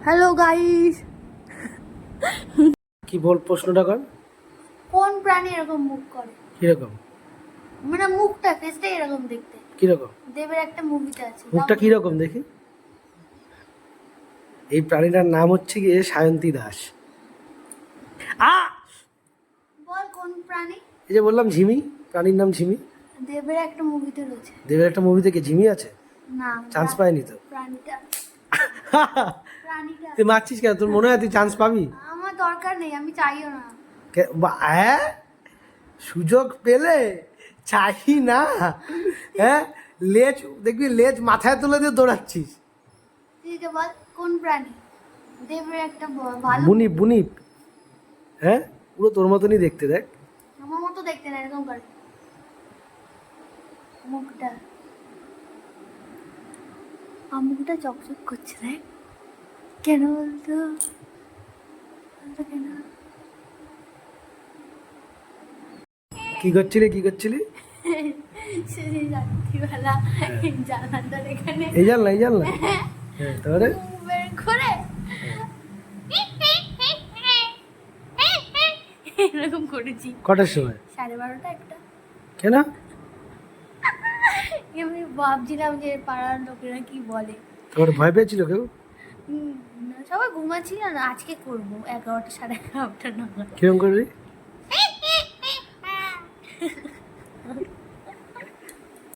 Hello guys, কি বল প্রশ্নটা কর। কোন প্রাণী এরকম মুখ করে? কিরকম? মানে মুখটা, ফেসটা এরকম দেখতে। কিরকম? দেবের একটা মুভিতে আছে। মুখটা কিরকম দেখি? এই প্রাণীটার নাম হচ্ছে গিয়ে সায়ন্তী দাস। বল কোন প্রাণী? এই যে বললাম ঝিমি, প্রাণীর নাম ঝিমি। দেবের একটা মুভিতে রয়েছে। দেবের একটা মুভি থেকে ঝিমি আছে? না, চান্স পায়নি তো। প্রাণীটা প্রাণীটা তুই মারছিস কেন? তোর মনে হয় তুই চান্স পাবি? আমার দরকার নেই, আমি চাইও না। সুযোগ পেলে চাই না? হ্যাঁ, লেজ দেখবি, লেজ মাথায় তুলে দিয়ে দৌড়াচ্ছিস। ঠিক আছে, বল কোন প্রাণী? দেবের একটা ভালো বুনিপ বুনিপ। হ্যাঁ, পুরো তোর মতনই দেখতে, দেখ। আমার মতো দেখতে না, এরকম করে মুখটা, মুখটা চকচক করছে, দেখ। কেন বলতো? কেন? কি করছিলি, কি করছিলি? সেদিন রাত্রিবেলা জানালার এখানে এই জানলা, এই জানলা। হ্যাঁ, তাহলে বের করে এরকম করেছি। কটার সময়? 12:30 একটা। কেন? আমি ভাবছিলাম যে পাড়ার লোকেরা কি বলে। তোর ভয় পেয়েছিল কেউ? সবাই ঘুমাচ্ছিল না, আজকে করবো 11টা 11:30 নাগাদ। কিরম করবি?